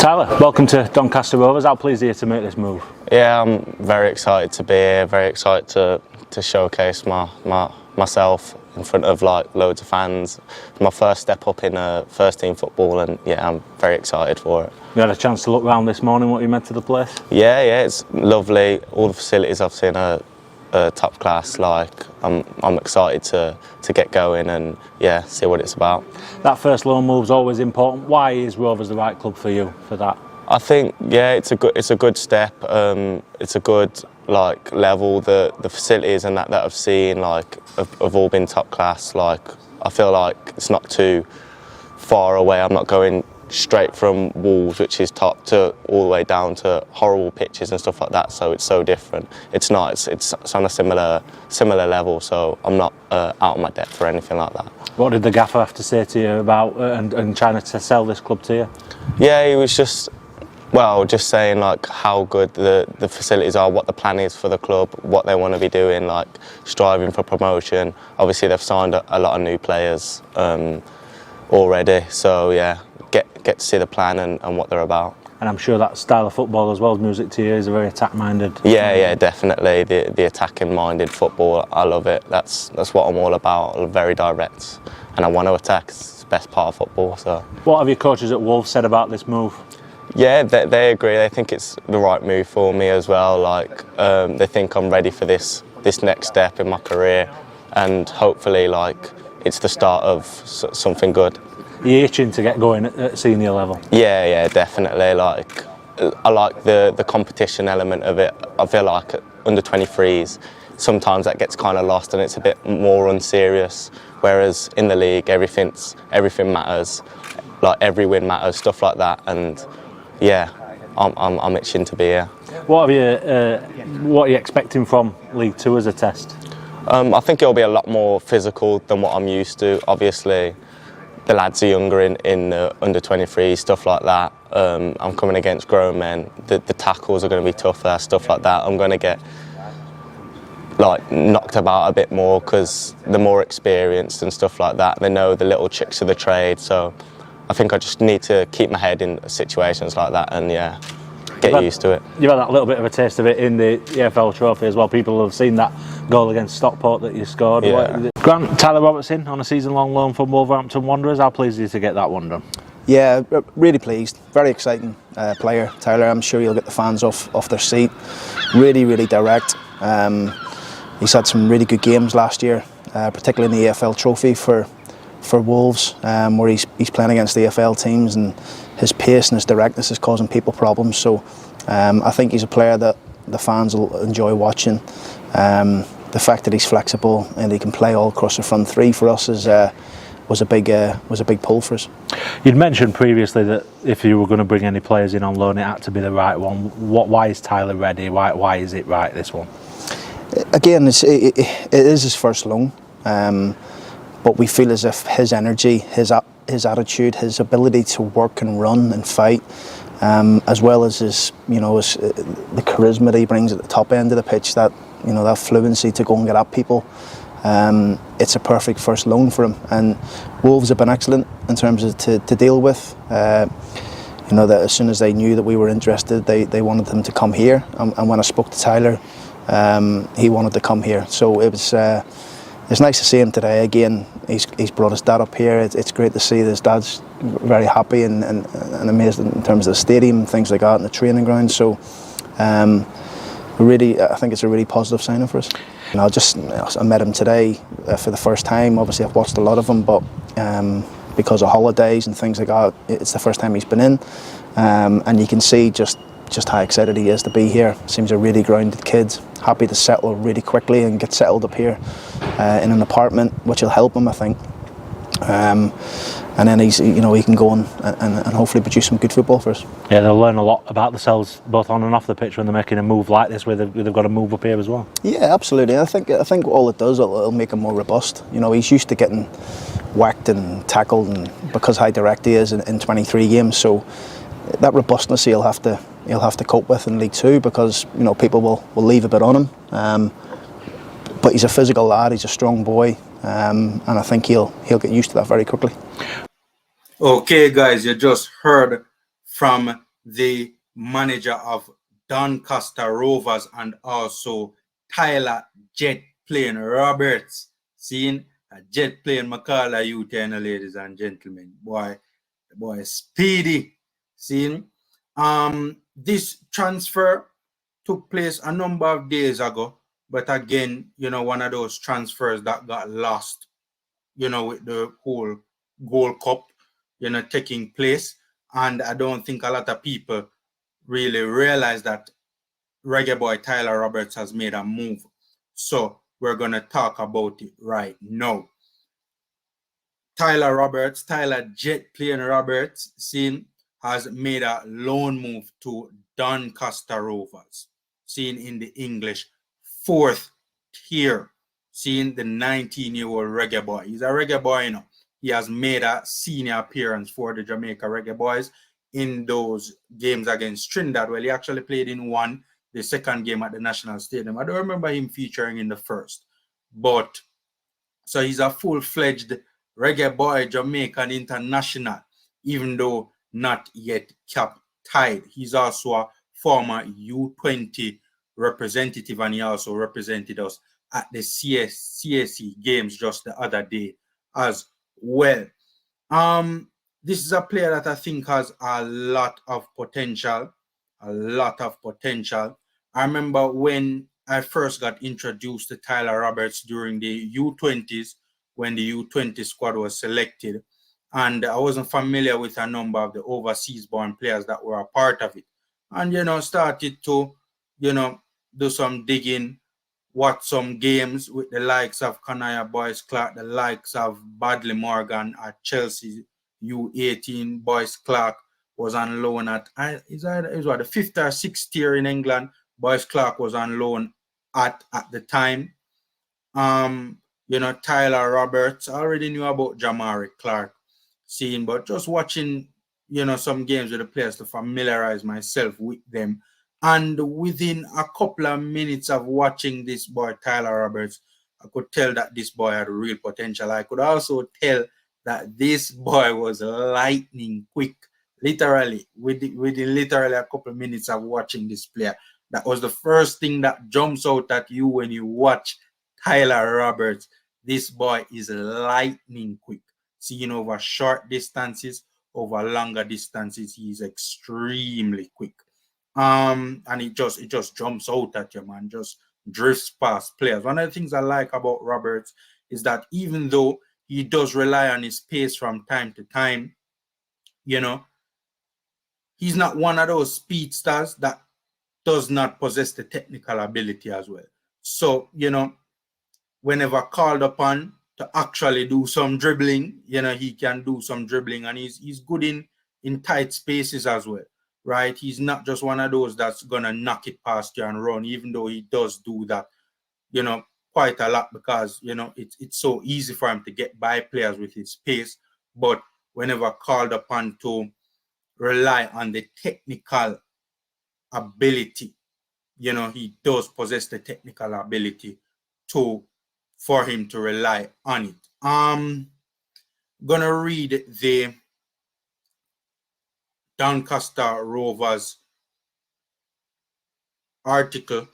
Tyler, welcome to Doncaster Rovers. How pleased are you to make this move? Yeah, I'm very excited to be here, very excited to showcase myself in front of like loads of fans. My first step up in first team football, and yeah, I'm very excited for it. You had a chance to look around this morning, what you meant to the place? Yeah, it's lovely. All the facilities I've seen are top class. Like I'm excited to get going and yeah, see what it's about. That first loan move's always important. Why is Rovers the right club for you for that? I think yeah, it's a good step. It's a good like level. The facilities and that I've seen like have all been top class. Like I feel like it's not too far away. I'm not going straight from Wolves, which is top, to all the way down to horrible pitches and stuff like that. So it's so different. It's not. It's on a similar level. So I'm not out of my depth or anything like that. What did the gaffer have to say to you about and trying to sell this club to you? Yeah, he was just saying like how good the facilities are, what the plan is for the club, what they want to be doing, like striving for promotion. Obviously they've signed a lot of new players already, so yeah, get to see the plan and what they're about. And I'm sure that style of football as well as music to you is a very attack-minded. Yeah, definitely. The attacking-minded football, I love it. That's what I'm all about. I'm very direct, and I want to attack. It's the best part of football. So. What have your coaches at Wolves said about this move? Yeah, they agree. They think it's the right move for me as well. Like they think I'm ready for this next step in my career, and hopefully, like it's the start of something good. Are you itching to get going at senior level? Yeah, definitely. Like I like the competition element of it. I feel like at under 23s, sometimes that gets kind of lost and it's a bit more unserious. Whereas in the league, everything matters. Like every win matters, stuff like that. And yeah, I'm itching to be here. What are you expecting from League Two as a test? I think it'll be a lot more physical than what I'm used to. Obviously, the lads are younger in under 23, stuff like that. I'm coming against grown men. The tackles are going to be tougher, stuff like that. I'm going to get like knocked about a bit more because they're more experienced and stuff like that. They know the little tricks of the trade. So I think I just need to keep my head in situations like that and yeah, get used to it. You've had that little bit of a taste of it in the EFL Trophy as well. People have seen that goal against Stockport that you scored. Yeah. Grant, Tyler Robertson on a season-long loan from Wolverhampton Wanderers. How pleased are you to get that one done? Yeah, really pleased. Very exciting player, Tyler. I'm sure he'll get the fans off their seat. Really direct. He's had some really good games last year, particularly in the EFL Trophy for Wolves, where he's playing against the EFL teams, and his pace and his directness is causing people problems. So I think he's a player that the fans will enjoy watching. The fact that he's flexible and he can play all across the front three for us was a big pull for us. You'd mentioned previously that if you were going to bring any players in on loan, it had to be the right one. Why is Tyler ready? Why is it right, this one? Again, it is his first loan, but we feel as if his energy, his attitude, his ability to work and run and fight, as well as the charisma that he brings at the top end of the pitch, that fluency to go and get at people. It's a perfect first loan for him, and Wolves have been excellent in terms of to deal with. That as soon as they knew that we were interested, they wanted him to come here, and when I spoke to Tyler, he wanted to come here. So it's nice to see him today. Again, he's brought his dad up here. It's great to see that his dad's very happy and amazed in terms of the stadium and things like that and the training ground. So I think it's a really positive signing for us. I met him today for the first time. Obviously I've watched a lot of him, but because of holidays and things like that, it's the first time he's been in, and you can see just how excited he is to be here. Seems a really grounded kid, happy to settle really quickly and get settled up here in an apartment, which will help him, I think. And then he can go and hopefully produce some good football for us. Yeah, they'll learn a lot about themselves both on and off the pitch when they're making a move like this, where they've got to move up here as well. Yeah, absolutely. I think all it does, it'll make him more robust. He's used to getting whacked and tackled, and because how direct he is in 23 games, so that robustness he'll have to cope with in League Two, because people will leave a bit on him. But he's a physical lad. He's a strong boy, and I think he'll get used to that very quickly. Okay, guys, you just heard from the manager of Doncaster Rovers, and also Tyler Jet Plane Roberts. Seeing a Jet Plane Macala youth, ladies and gentlemen. Boy speedy. Seeing this transfer took place a number of days ago, but again, one of those transfers that got lost, with the whole Gold Cup, taking place. And I don't think a lot of people really realize that Reggae Boy Tyler Roberts has made a move. So we're going to talk about it right now. Tyler Jet Plane Roberts, has made a loan move to Doncaster Rovers, in the English 4th tier, the 19-year-old Reggae Boy. He's a Reggae Boy, He has made a senior appearance for the Jamaica Reggae Boyz in those games against Trinidad. Well, he actually played in one, the second game at the National Stadium. I don't remember him featuring in the first. But, so he's a full-fledged Reggae Boy Jamaican international, even though not yet cap tied. He's also a former U20 representative, and he also represented us at the CSC games just the other day as well. This is a player that I think has a lot of potential. I remember when I first got introduced to Tyler Roberts during the U20s, when the U20 squad was selected, and I wasn't familiar with a number of the overseas-born players that were a part of it. And, started to, do some digging, watch some games with the likes of Kanaya Boyce Clark, the likes of Badley Morgan at Chelsea U18. Boyce Clark was on loan at, it was the 5th or 6th tier in England. Boyce Clark was on loan at the time. Tyler Roberts, I already knew about Jamari Clark, but just watching, some games with the players to familiarize myself with them. And within a couple of minutes of watching this boy, Tyler Roberts, I could tell that this boy had real potential. I could also tell that this boy was lightning quick, literally, within literally a couple of minutes of watching this player. That was the first thing that jumps out at you when you watch Tyler Roberts. This boy is lightning quick. Over short distances, over longer distances, he's extremely quick. And it just jumps out at you, man. Just drifts past players. One of the things I like about Roberts is that even though he does rely on his pace from time to time, he's not one of those speedsters that does not possess the technical ability as well. So, whenever called upon to actually do some dribbling, he can do some dribbling, and he's good in tight spaces as well, right? He's not just one of those that's gonna knock it past you and run, even though he does do that, quite a lot, because it's so easy for him to get by players with his pace. But whenever called upon to rely on the technical ability, he does possess the technical ability for him to rely on it. Gonna read the Doncaster Rovers article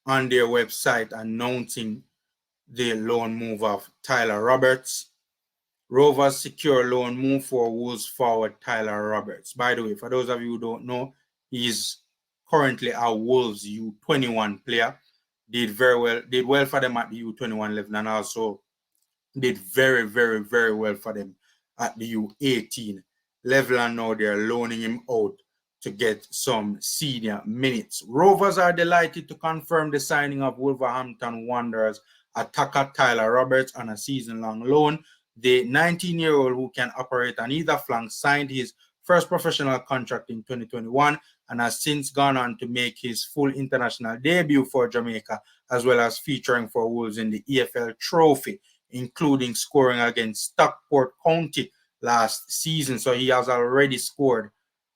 on their website announcing the loan move of Tyler Roberts. Rovers secure loan move for Wolves forward Tyler Roberts. By the way, for those of you who don't know, he's currently a Wolves U21 player. Did well for them at the U21 level, and also did very, very, very well for them at the U18 level, and now they're loaning him out to get some senior minutes. Rovers are delighted to confirm the signing of Wolverhampton Wanderers attacker Tyler Roberts on a season-long loan. The 19-year-old, who can operate on either flank, signed his first professional contract in 2021 and has since gone on to make his full international debut for Jamaica, as well as featuring for Wolves in the EFL Trophy, including scoring against Stockport County last season. So he has already scored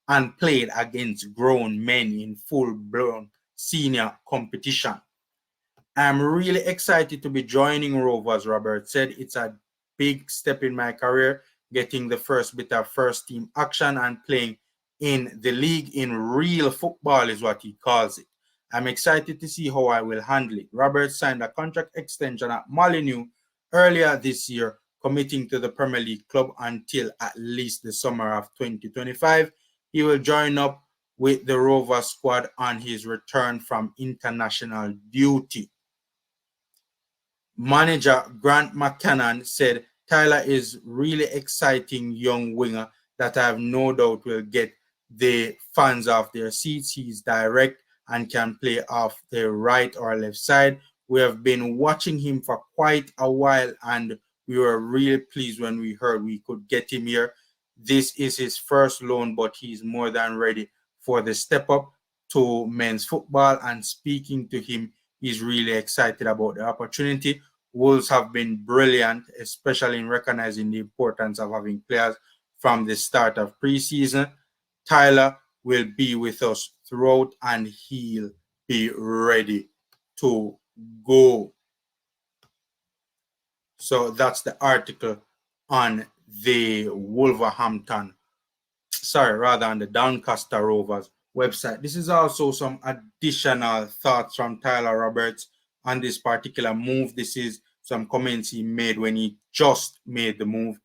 and played against grown men in full-blown senior competition. I'm really excited to be joining Rovers, Robert said. It's a big step in my career, getting the first bit of first-team action and playing in the league in real football is what he calls it. I'm excited to see how I will handle it. Roberts signed a contract extension at Molineux earlier this year, committing to the Premier League club until at least the summer of 2025. He will join up with the Rovers squad on his return from international duty. Manager Grant McCannon said, Tyler is really exciting young winger that I have no doubt will get the fans off their seats. He's direct and can play off the right or left side. We have been watching him for quite a while and we were really pleased when we heard we could get him here. This is his first loan, but he's more than ready for the step up to men's football, and speaking to him, he's really excited about the opportunity. Wolves have been brilliant, especially in recognizing the importance of having players from the start of preseason. Tyler will be with us throughout and he'll be ready to go. So that's the article on the on the Doncaster Rovers website. This is also some additional thoughts from Tyler Roberts on this particular move. This is some comments he made when he just made the move.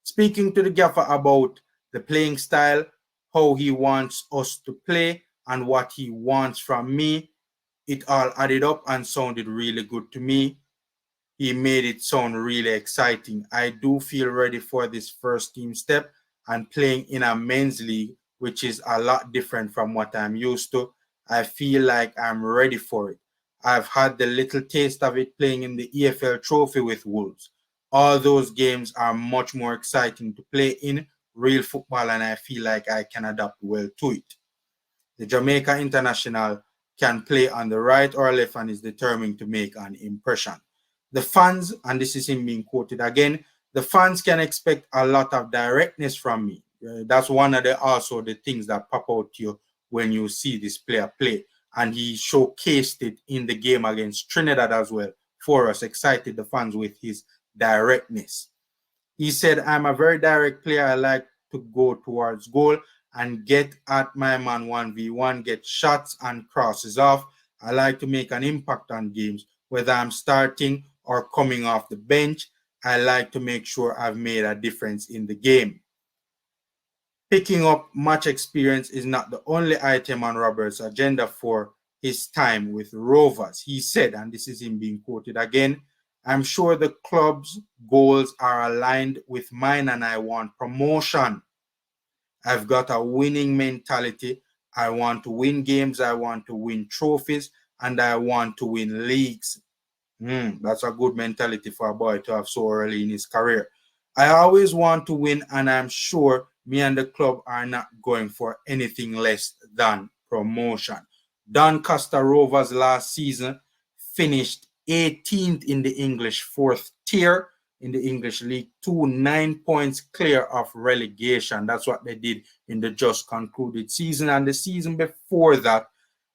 Speaking to the gaffer about the playing style, how he wants us to play, and what he wants from me, it all added up and sounded really good to me. He made it sound really exciting. I do feel ready for this first team step and playing in a men's league, which is a lot different from what I'm used to. I feel like I'm ready for it. I've had the little taste of it playing in the EFL Trophy with Wolves. All those games are much more exciting to play in real football, and I feel like I can adapt well to it. The Jamaica international can play on the right or left and is determined to make an impression. The fans, and this is him being quoted again, the fans can expect a lot of directness from me. That's one of the things that pop out to you when you see this player play. And he showcased it in the game against Trinidad as well for us, excited the fans with his directness. He said, I'm a very direct player. I like to go towards goal and get at my man 1v1, get shots and crosses off. I like to make an impact on games, whether I'm starting or coming off the bench. I like to make sure I've made a difference in the game. Picking up match experience is not the only item on Roberts' agenda for his time with Rovers. He said, and this is him being quoted again, I'm sure the club's goals are aligned with mine and I want promotion. I've got a winning mentality. I want to win games, I want to win trophies, and I want to win leagues. That's a good mentality for a boy to have so early in his career. I always want to win, and I'm sure me and the club are not going for anything less than promotion. Doncaster Rovers last season finished 18th in the English fourth tier in the English League 2, 9 points clear of relegation. That's what they did in the just concluded season. And the season before that,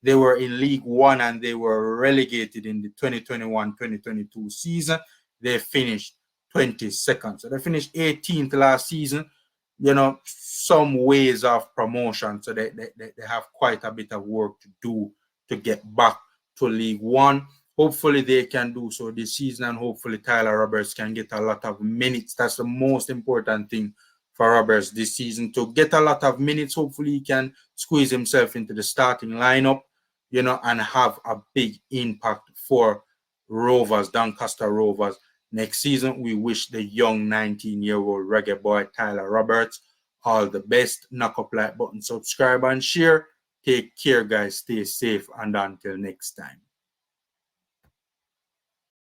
they were in League One and they were relegated in the 2021-2022 season. They finished 22nd. So they finished 18th last season. You know, some ways of promotion. So they have quite a bit of work to do to get back to League One. Hopefully they can do so this season, and hopefully Tyler Roberts can get a lot of minutes. That's the most important thing for Roberts this season, to get a lot of minutes. Hopefully he can squeeze himself into the starting lineup, you know, and have a big impact for Rovers, Doncaster Rovers. Next season, we wish the young 19-year-old reggae boy Tyler Roberts all the best. Knock up like button, subscribe and share. Take care, guys. Stay safe, and until next time.